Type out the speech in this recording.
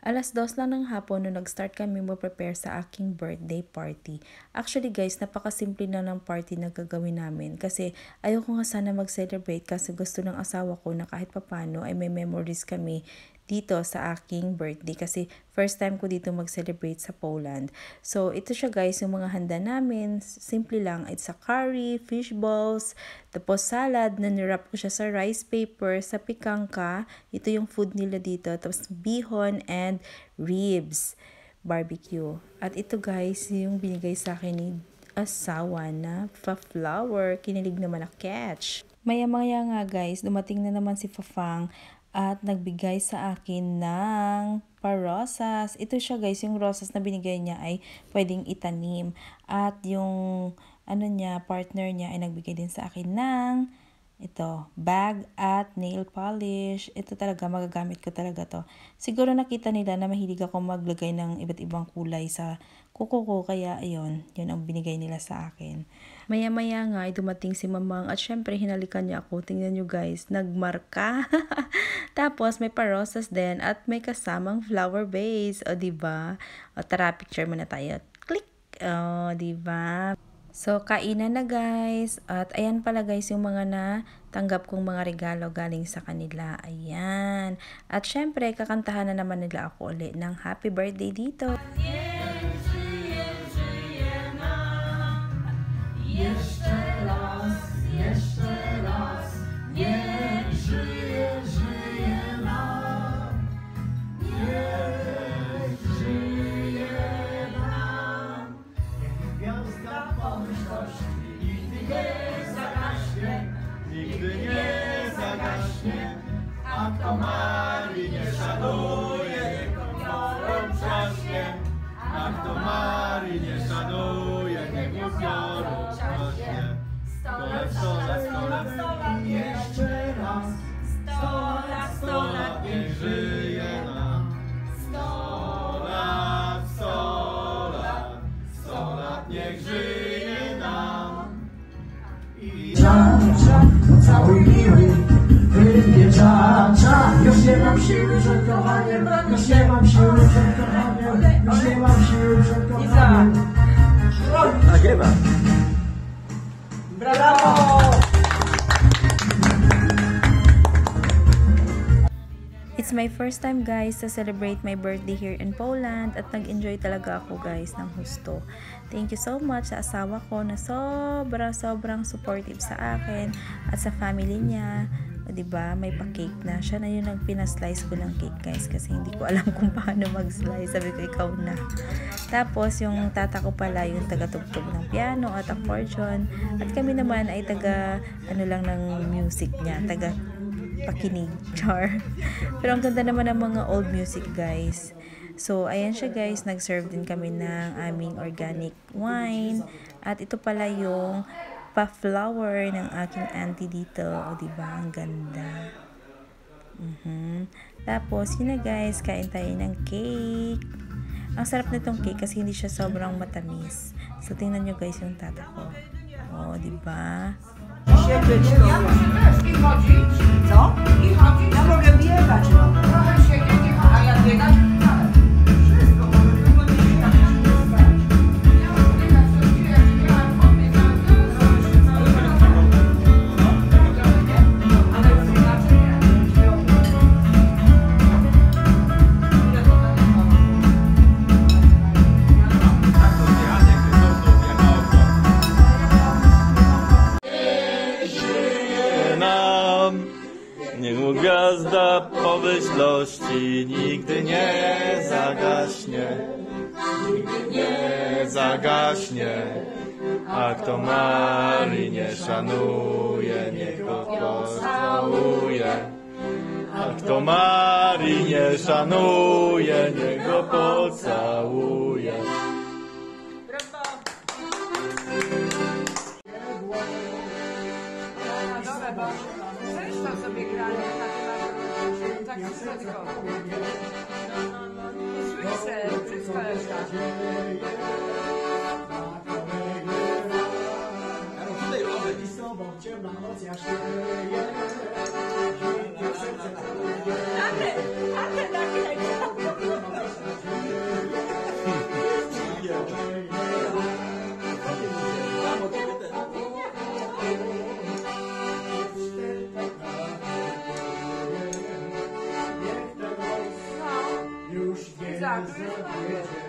2:00 lang ng hapon nung nag-start kami mag-prepare sa aking birthday party. Actually guys, napakasimple na ng party na gagawin namin kasi ayoko nga sana mag-celebrate kasi gusto ng asawa ko na kahit papano ay may memories kami dito sa aking birthday kasi first time ko dito mag-celebrate sa Poland. So ito siya guys, yung mga handa namin, simple lang, it's a curry, fish balls, tapos salad na nirap ko siya sa rice paper, sa pikangka, ito yung food nila dito, tapos bihon and ribs, barbecue. At ito guys, yung binigay sa akin ni asawa na flower, kinilig naman na catch. Maya-maya nga guys, dumating na naman si Fafang at nagbigay sa akin ng parosas. Ito siya guys, yung rosas na binigay niya ay pwedeng itanim. At yung partner niya ay nagbigay din sa akin ng ito, bag at nail polish. Ito talaga, magagamit ko talaga to. Siguro nakita nila na mahilig ako maglagay ng iba't ibang kulay sa kuko ko. Kaya ayun, yun ang binigay nila sa akin. Maya-maya nga ay dumating si Mamang at syempre hinalikan niya ako. Tingnan nyo guys, nagmarka. Tapos may parosas din at may kasamang flower vase. O diba? O tara, picture muna tayo. Click! O diba? So, kainan na guys. At ayan pala guys yung mga natanggap kong mga regalo galing sa kanila. Ayan. At syempre, kakantahan na naman nila ako ulit ng happy birthday dito. Nigdy nie zagaśnie, a kto Marii nie szanuje, niech upiorą trzaśnie. A kto Marii nie szanuje, niech upiorą trzaśnie. 100 lat, 100 lat, 100 lat, 100 lat, jeszcze raz. 100 lat, 100 lat, niech żyje nam. 100 lat, 100 lat, 100 lat, niech żyje nam. Całuj miły, wyrwie cza. Już nie mam siły przed kochaniem, już nie mam siły przed kochaniem, już nie mam siły przed kochaniem. Nagrywa. Brawo! It's my first time guys to celebrate my birthday here in Poland at nag-enjoy talaga ako guys ng husto. Thank you so much sa asawa ko na sobrang supportive sa akin at sa family niya. O diba, may pa-cake na. Siya na yung nagpina-slice ko ng cake guys kasi hindi ko alam kung paano mag-slice. Sabi ko, ikaw na. Tapos yung tata ko pala yung taga-tugtog ng piano at accordion. At kami naman ay taga lang ng music niya. Taga pakinig, char. Pero ang ganda naman ng mga old music guys. So ayan siya guys, nag-serve din kami ng aming organic wine. At ito pala yung pa-flower ng aking auntie dito. O diba, ang ganda. Tapos yun na guys, kain tayo ng cake. Ang sarap nitong cake kasi hindi siya sobrang matamis. So tingnan nyo guys yung tata ko. O diba? I chodzić. Co? I chodzić. Ja mogę biegać, no. Trochę siedzieć, a ja biegać? Tak. Wszystko mogę, tylko nie biegać, nie spać. Ja mogę biegać, to biegać, biegać, pobiegać, ale to znaczy nie. Niech mu gwiazda pomyślności nigdy nie zagaśnie, nigdy nie zagaśnie. A kto Marii nie szanuje, niech go pocałuje. A kto Marii nie szanuje, niech go pocałuje. Zresztą sobie grali tak słodko. Słyszę, wszystko jest tak. Ciemna noc, ja Ate nagraj. Tak, tu jest